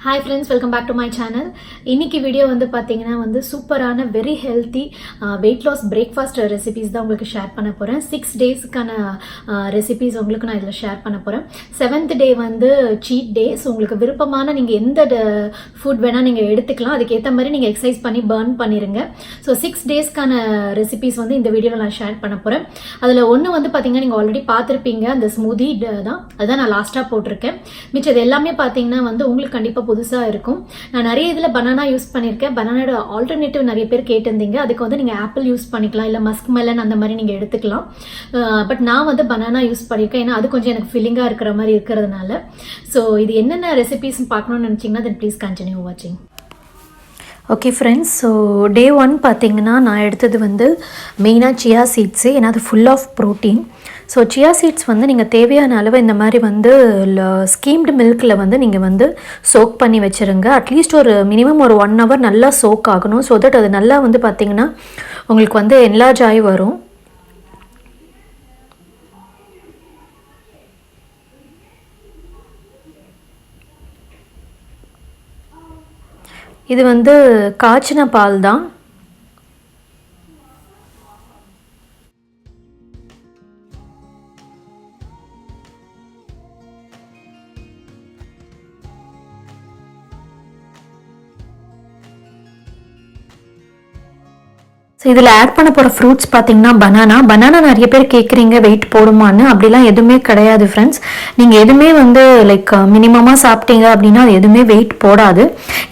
Hi friends, welcome back to my channel. இன்னைக்கு video வந்து பாத்தீங்கன்னா வந்து சூப்பரான very healthy weight loss breakfast recipes தான் உங்களுக்கு ஷேர் பண்ண போறேன். 6 டேஸ்க்கான ரெசிபீஸ் உங்களுக்கு நான் இதில் ஷேர் பண்ண போறேன். 7th டே வந்து சீட் டே. ஸோ உங்களுக்கு விருப்பமான நீங்கள் எந்த ஃபுட் வேணால் நீங்கள் எடுத்துக்கலாம். அதுக்கேற்ற மாதிரி நீங்கள் எக்ஸசைஸ் பண்ணி பர்ன் பண்ணிடுங்க. ஸோ 6 டேஸ்க்கான ரெசிபீஸ் வந்து இந்த வீடியோவில் நான் ஷேர் பண்ண போகிறேன். அதில் ஒன்று வந்து பார்த்தீங்கன்னா நீங்கள் ஆல்ரெடி பார்த்துருப்பீங்க, அந்த ஸ்மூதி தான். அதுதான் நான் லாஸ்ட்டாக போட்டிருக்கேன். மிச்சம் இது எல்லாமே பார்த்தீங்கன்னா வந்து உங்களுக்கு கண்டிப்பாக புதுசாக இருக்கும். நான் நிறைய இதில் பனானா யூஸ் பண்ணியிருக்கேன். பனானோட ஆல்டர்னேட்டிவ் நிறைய பேர் கேட்டிருந்தீங்க. அதுக்கு வந்து நீங்கள் ஆப்பிள் யூஸ் பண்ணிக்கலாம், இல்லை மஸ்க் மெலன் அந்த மாதிரி நீங்கள் எடுத்துக்கலாம். பட் நான் வந்து பனானா யூஸ் பண்ணியிருக்கேன், ஏன்னா அது கொஞ்சம் எனக்கு ஃபில்லிங்காக இருக்கிற மாதிரி இருக்கிறதுனால. ஸோ இது என்னென்ன ரெசிபிஸ் பார்க்கணும்னு நினச்சிங்கன்னா தென் ப்ளீஸ் கண்டினியூ வாட்சிங். ஓகே ஃப்ரெண்ட்ஸ், ஸோ டே 1 பார்த்தீங்கன்னா நான் எடுத்தது வந்து மெயினாக சியா சீட்ஸு, ஏன்னா அது full of protein. So chia seeds வந்து நீங்கள் தேவையான அளவு இந்த மாதிரி வந்து ஸ்கீம்டு மில்கில் வந்து நீங்கள் வந்து சோக் பண்ணி வச்சுருங்க. அட்லீஸ்ட் ஒரு மினிமம் ஒரு 1 hour நல்லா சோக் ஆகணும். ஸோ தட் அது நல்லா வந்து பார்த்திங்கன்னா உங்களுக்கு வந்து என்லார்ஜ் ஆகி வரும். இது வந்து காய்ச்சின பால் தான். ஸோ இதில் ஆட் பண்ண போகிற ஃப்ரூட்ஸ் பார்த்தீங்கன்னா பனானா நிறைய பேர் கேட்குறீங்க வெயிட் போடுமான்னு. அப்படிலாம் எதுவுமே கிடையாது ஃப்ரெண்ட்ஸ். நீங்கள் எதுவுமே வந்து லைக் மினிமமாக சாப்பிட்டீங்க அப்படின்னா அது எதுவுமே வெயிட் போடாது.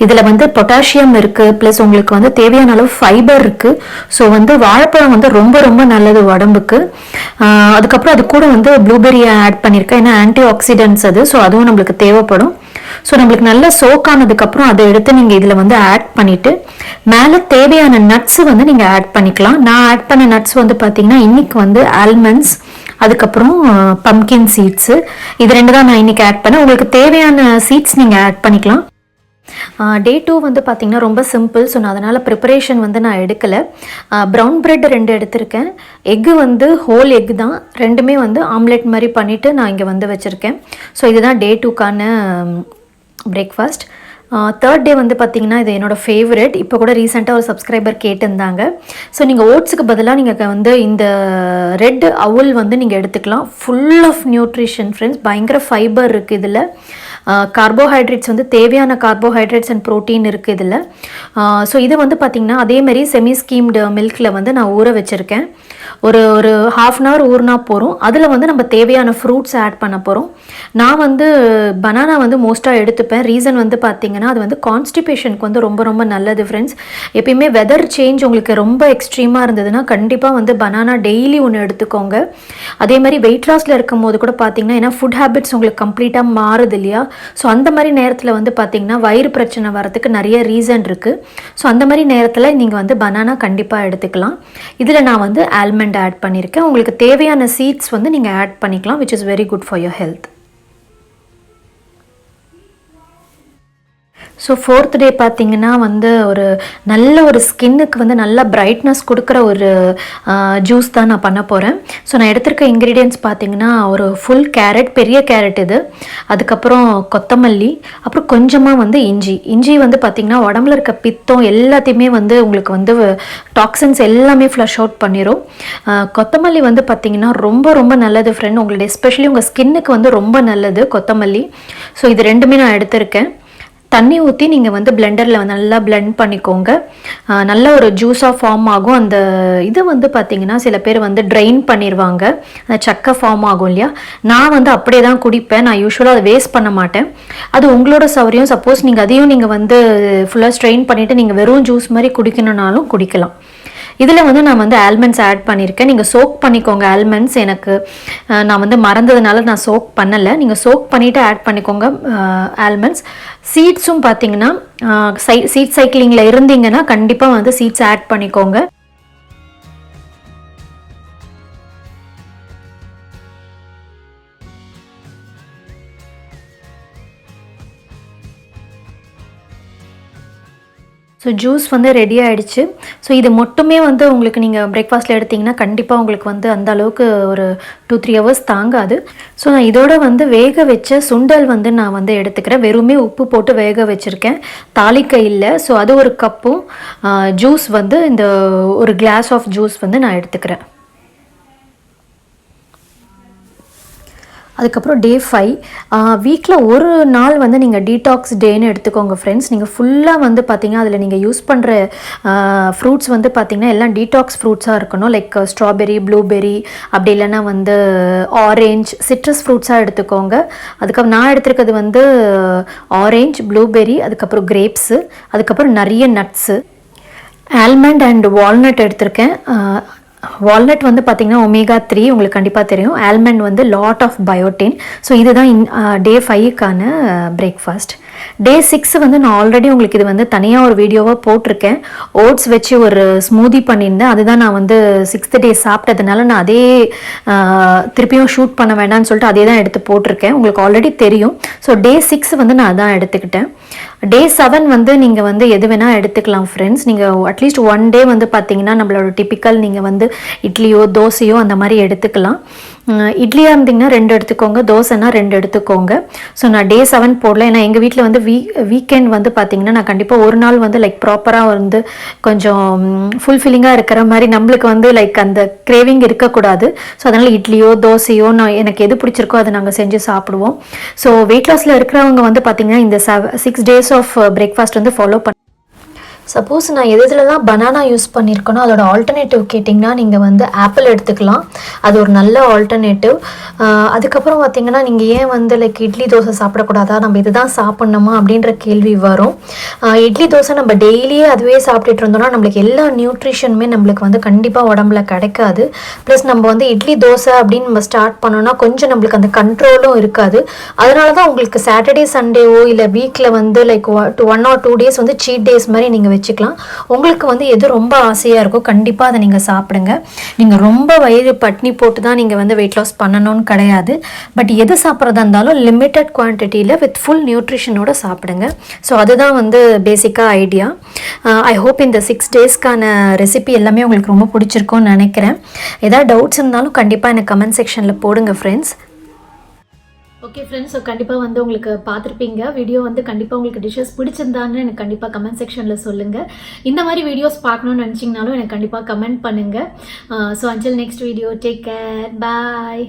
இதில் வந்து பொட்டாசியம் இருக்குது, ப்ளஸ் உங்களுக்கு வந்து தேவையான அளவு ஃபைபர் இருக்குது. ஸோ வந்து வாழைப்பழம் வந்து ரொம்ப ரொம்ப நல்லது உடம்புக்கு. அதுக்கப்புறம் அது கூட வந்து ப்ளூபெரியை ஆட் பண்ணியிருக்கேன், ஏன்னா ஆன்டி ஆக்சிடென்ட்ஸ் அது. ஸோ அதுவும் நம்மளுக்கு தேவைப்படும். ஸோ நம்மளுக்கு நல்லா சோக் ஆனதுக்கப்புறம் அதை எடுத்து நீங்கள் இதில் வந்து ஆட் பண்ணிவிட்டு மேலே தேவையான நட்ஸு வந்து நீங்கள் ஆட் பண்ணிக்கலாம். நான் ஆட் பண்ண நட்ஸ் வந்து பார்த்தீங்கன்னா இன்றைக்கி வந்து ஆல்மண்ட்ஸ், அதுக்கப்புறம் பம்கின் சீட்ஸு, இது 2 தான் நான் இன்றைக்கி ஆட் பண்ணேன். உங்களுக்கு தேவையான சீட்ஸ் நீங்கள் ஆட் பண்ணிக்கலாம். டே 2 வந்து பார்த்திங்கன்னா ரொம்ப சிம்பிள். ஸோ நான் அதனால் ப்ரிப்பரேஷன் வந்து நான் எடுக்கலை. ப்ரௌன் ப்ரெட் 2 எடுத்திருக்கேன். எக்கு வந்து ஹோல் எக் தான், 2மே வந்து ஆம்லெட் மாதிரி பண்ணிவிட்டு நான் இங்கே வந்து வச்சுருக்கேன். ஸோ இதுதான் டே 2க்கான பிரேக்ஃபாஸ்ட். 3rd டே வந்து பார்த்திங்கன்னா இது என்னோடய ஃபேவரட். இப்போ கூட ரீசெண்டாக ஒரு சப்ஸ்கிரைபர் கேட்டிருந்தாங்க. ஸோ நீங்கள் ஓட்ஸுக்கு பதிலாக நீங்கள் வந்து இந்த ரெட் அவுல் வந்து நீங்கள் எடுத்துக்கலாம். ஃபுல் ஆஃப் நியூட்ரிஷன் ஃப்ரெண்ட்ஸ், பயங்கர ஃபைபர் இருக்குது இதில். கார்போஹைட்ரேட்ஸ் வந்து தேவையான கார்போஹைட்ரேட்ஸ் அண்ட் ப்ரோட்டீன் இருக்குது இதில். ஸோ இது வந்து பார்த்திங்கன்னா அதேமாதிரி செமி ஸ்கீம்டு மில்கில் வந்து நான் ஊற வச்சுருக்கேன். ஒரு 1/2 hour ஊறினா போகிறோம். அதில் வந்து நம்ம தேவையான ஃப்ரூட்ஸ் ஆட் பண்ண போகிறோம். நான் வந்து பனானா வந்து மோஸ்ட்டாக எடுத்துப்பேன். ரீசன் வந்து பார்த்திங்கன்னா அது வந்து கான்ஸ்டிபேஷனுக்கு வந்து ரொம்ப ரொம்ப நல்லது ஃப்ரெண்ட்ஸ். எப்பயுமே வெதர் சேஞ்ச் உங்களுக்கு ரொம்ப எக்ஸ்ட்ரீமாக இருந்ததுன்னா கண்டிப்பாக வந்து பனானா டெய்லி ஒன்று எடுத்துக்கோங்க. அதே மாதிரி வெயிட் லாஸில் இருக்கும் போது கூட பார்த்திங்கன்னா, ஏன்னா ஃபுட் ஹேபிட்ஸ் உங்களுக்கு கம்ப்ளீட்டாக மாறுது இல்லையா. ஸோ அந்த மாதிரி நேரத்தில் வந்து பார்த்திங்கன்னா வயிறு பிரச்சனை வரதுக்கு நிறைய ரீசன் இருக்குது. ஸோ அந்த மாதிரி நேரத்தில் நீங்கள் வந்து பனானா கண்டிப்பாக எடுத்துக்கலாம். இதில் நான் வந்து ஆல்மண்ட் ஆட் பண்ணியிருக்கேன். உங்களுக்கு தேவையான சீட்ஸ் வந்து நீங்கள் ஆட் பண்ணிக்கலாம், which is very good for your health. So 4th டே பார்த்திங்கன்னா வந்து ஒரு நல்ல ஒரு ஸ்கின்னுக்கு வந்து நல்ல பிரைட்னஸ் கொடுக்குற ஒரு ஜூஸ் தான் நான் பண்ண போகிறேன். ஸோ நான் எடுத்திருக்க இன்க்ரீடியன்ட்ஸ் பார்த்திங்கன்னா ஒரு ஃபுல் கேரட், பெரிய கேரட் இது, அதுக்கப்புறம் கொத்தமல்லி, அப்புறம் கொஞ்சமாக வந்து இஞ்சி வந்து பார்த்திங்கன்னா உடம்புல இருக்க பித்தம் எல்லாத்தையுமே வந்து உங்களுக்கு வந்து டாக்ஸின்ஸ் எல்லாமே ஃப்ளஷ் அவுட் பண்ணிடும். கொத்தமல்லி வந்து பார்த்திங்கன்னா ரொம்ப ரொம்ப நல்லது ஃப்ரெண்ட், உங்களுடைய எஸ்பெஷலி உங்கள் ஸ்கின்னுக்கு வந்து ரொம்ப நல்லது கொத்தமல்லி. ஸோ இது 2மே நான் எடுத்திருக்கேன். தண்ணி ஊற்றி நீங்கள் வந்து பிளெண்டரில் நல்லா பிளெண்ட் பண்ணிக்கோங்க. நல்ல ஒரு ஜூஸாக ஃபார்ம் ஆகும். அந்த இது வந்து பார்த்திங்கன்னா சில பேர் வந்து ட்ரெயின் பண்ணிடுவாங்க, அந்த சக்கை ஃபார்ம் ஆகும் இல்லையா. நான் வந்து அப்படியே தான் குடிப்பேன். நான் யூஸ்வலாக அதை வேஸ்ட் பண்ண மாட்டேன். அது உங்களோட சௌரியம். சப்போஸ் நீங்கள் அதையும் நீங்கள் வந்து ஃபுல்லாக ஸ்ட்ரெயின் பண்ணிவிட்டு நீங்கள் வெறும் ஜூஸ் மாதிரி குடிக்கணுன்னாலும் குடிக்கலாம். இதில் வந்து நான் வந்து ஆல்மண்ட்ஸ் ஆட் பண்ணியிருக்கேன். நீங்கள் சோக் பண்ணிக்கோங்க ஆல்மண்ட்ஸ். எனக்கு நான் வந்து மறந்ததுனால நான் சோக் பண்ணலை. நீங்கள் சோக் பண்ணிவிட்டு ஆட் பண்ணிக்கோங்க ஆல்மண்ட்ஸ். சீட்ஸும் பார்த்தீங்கன்னா சீட் சைக்கிளிங்கில் இருந்தீங்கன்னா கண்டிப்பாக வந்து சீட்ஸ் ஆட் பண்ணிக்கோங்க. ஸோ ஜூஸ் வந்து ரெடி ஆகிடுச்சு. ஸோ இது மட்டுமே வந்து உங்களுக்கு நீங்கள் பிரேக்ஃபாஸ்ட்டில் எடுத்திங்கன்னா கண்டிப்பாக உங்களுக்கு வந்து அந்த அளவுக்கு ஒரு 2-3 ஹவர்ஸ் தாங்காது. ஸோ நான் இதோட வந்து வேக வச்ச சுண்டல் வந்து நான் வந்து எடுத்துக்கிறேன். வெறுமே உப்பு போட்டு வேக வச்சுருக்கேன், தாளிக்க இல்லை. ஸோ அது ஒரு கப்பும் ஜூஸ் வந்து இந்த ஒரு கிளாஸ் ஆஃப் ஜூஸ் வந்து நான் எடுத்துக்கிறேன். அதுக்கப்புறம் டே 5 வீக்கில் ஒரு நாள் வந்து நீங்கள் டீடாக்ஸ் டேன்னு எடுத்துக்கோங்க ஃப்ரெண்ட்ஸ். நீங்கள் ஃபுல்லாக வந்து பார்த்திங்கன்னா அதில் நீங்கள் யூஸ் பண்ணுற ஃப்ரூட்ஸ் வந்து பார்த்திங்கன்னா எல்லாம் டீடாக்ஸ் ஃப்ரூட்ஸாக இருக்கணும். லைக் ஸ்ட்ராபெரி, ப்ளூபெரி, அப்படி இல்லைன்னா வந்து ஆரேஞ்ச், சிட்ரஸ் ஃப்ரூட்ஸாக எடுத்துக்கோங்க. அதுக்கப்புறம் நான் எடுத்துருக்கிறது வந்து ஆரேஞ்ச், ப்ளூபெரி, அதுக்கப்புறம் கிரேப்ஸு, அதுக்கப்புறம் நிறைய நட்ஸு, ஆல்மண்ட் அண்ட் வால்நட் எடுத்திருக்கேன். வால்நட் வந்து பார்த்திங்கன்னா omega-3 உங்களுக்கு கண்டிப்பாக தெரியும். ஆல்மண்ட் வந்து லாட் ஆஃப் பயோட்டின். ஸோ இதுதான் டே 5க்கான பிரேக்ஃபாஸ்ட். டே 6 வந்து நான் ஆல்ரெடி உங்களுக்கு இது வந்து தனியாக ஒரு வீடியோவாக போட்டிருக்கேன். ஓட்ஸ் வச்சு ஒரு ஸ்மூதி பண்ணியிருந்தேன். அதுதான் நான் வந்து 6th டே சாப்பிட்டதுனால நான் அதே திருப்பியும் ஷூட் பண்ண வேண்டாம்னு சொல்லிட்டு அதே தான் எடுத்து போட்டிருக்கேன். உங்களுக்கு ஆல்ரெடி தெரியும். ஸோ டே 6 வந்து நான் அதான் எடுத்துக்கிட்டேன். டே 7 வந்து நீங்கள் வந்து எது வேணால் எடுத்துக்கலாம் ஃப்ரெண்ட்ஸ். நீங்கள் அட்லீஸ்ட் 1 டே வந்து பார்த்தீங்கன்னா நம்மளோட டிப்பிக்கல் நீங்கள் வந்து இட்லியோ தோசையோ அந்த மாதிரி எடுத்துக்கலாம். இட்லியாக இருந்திங்கன்னா 2 எடுத்துக்கோங்க, தோசைனா 2 எடுத்துக்கோங்க. ஸோ நான் டே 7 போடல. ஏன்னா எங்கள் வீட்டில் வந்து வீக்கெண்ட் வந்து பார்த்திங்கன்னா நான் கண்டிப்பாக ஒரு நாள் வந்து லைக் ப்ராப்பராக வந்து கொஞ்சம் ஃபுல்ஃபில்லிங்காக இருக்கிற மாதிரி நம்மளுக்கு வந்து லைக் அந்த கிரேவிங் இருக்கக்கூடாது. ஸோ அதனால் இட்லியோ தோசையோ நான் எனக்கு எது பிடிச்சிருக்கோ அதை நாங்கள் செஞ்சு சாப்பிடுவோம். ஸோ வெயிட் லாஸில் இருக்கிறவங்க வந்து பார்த்திங்கன்னா இந்த 6 டேஸ் ஆஃப் பிரேக்ஃபாஸ்ட் வந்து ஃபாலோ பண்ண. சப்போஸ் நான் எதுலலாம் பனானா யூஸ் பண்ணியிருக்கேனோ அதோட ஆல்டர்னேட்டிவ் கேட்டிங்கன்னா நீங்கள் வந்து ஆப்பிள் எடுத்துக்கலாம். அது ஒரு நல்ல ஆல்டர்னேட்டிவ். அதுக்கப்புறம் பார்த்திங்கன்னா நீங்கள் ஏன் வந்து லைக் இட்லி தோசை சாப்பிடக்கூடாதா, நம்ம இதுதான் சாப்பிட்ணுமா அப்படின்ற கேள்வி வரும். இட்லி தோசை நம்ம டெய்லியே அதுவே சாப்பிட்டுட்டு இருந்தோம்னா நம்மளுக்கு எல்லா நியூட்ரிஷனுமே நம்மளுக்கு வந்து கண்டிப்பாக உடம்புல கிடைக்காது. ப்ளஸ் நம்ம வந்து இட்லி தோசை அப்படின்னு நம்ம ஸ்டார்ட் பண்ணோன்னா கொஞ்சம் நம்மளுக்கு அந்த கண்ட்ரோலும் இருக்காது. அதனால தான் உங்களுக்கு சாட்டர்டே சண்டேவோ இல்லை வீக்கில் வந்து லைக் 1 or 2 டேஸ் வந்து சீட் டேஸ் மாதிரி நீங்கள் வச்சுக்கலாம். உங்களுக்கு வந்து எது ரொம்ப ஆசையாக இருக்கோ கண்டிப்பாக அதை நீங்கள் சாப்பிடுங்க. நீங்கள் ரொம்ப வயிறு பட்னி போட்டு தான் நீங்கள் வந்து வெயிட் லாஸ் பண்ணணும்னு கிடையாது. பட் எது சாப்பிட்றதா இருந்தாலும் லிமிட்டட் குவான்டிட்டியில் வித் ஃபுல் நியூட்ரிஷனோட சாப்பிடுங்க. ஸோ அதுதான் வந்து பேசிக்காக ஐடியா. ஐ ஹோப் இந்த 6 டேஸ்க்கான ரெசிபி எல்லாமே உங்களுக்கு ரொம்ப பிடிச்சிருக்கும்னு நினைக்கிறேன். ஏதாவது டவுட்ஸ் இருந்தாலும் கண்டிப்பாக எனக்கு கமெண்ட் செக்ஷனில் போடுங்க ஃப்ரெண்ட்ஸ். ஓகே ஃப்ரெண்ட்ஸ், ஸோ கண்டிப்பாக வந்து உங்களுக்கு பார்த்துருப்பீங்க வீடியோ வந்து கண்டிப்பாக உங்களுக்கு டிஷ்ஷஸ் பிடிச்சிருந்தான்னு எனக்கு கண்டிப்பாக கமெண்ட் செக்ஷனில் சொல்லுங்கள். இந்த மாதிரி வீடியோஸ் பார்க்கணுன்னு நினச்சிங்கனாலும் எனக்கு கண்டிப்பாக கமெண்ட் பண்ணுங்கள். So until next video, take care, பாய்.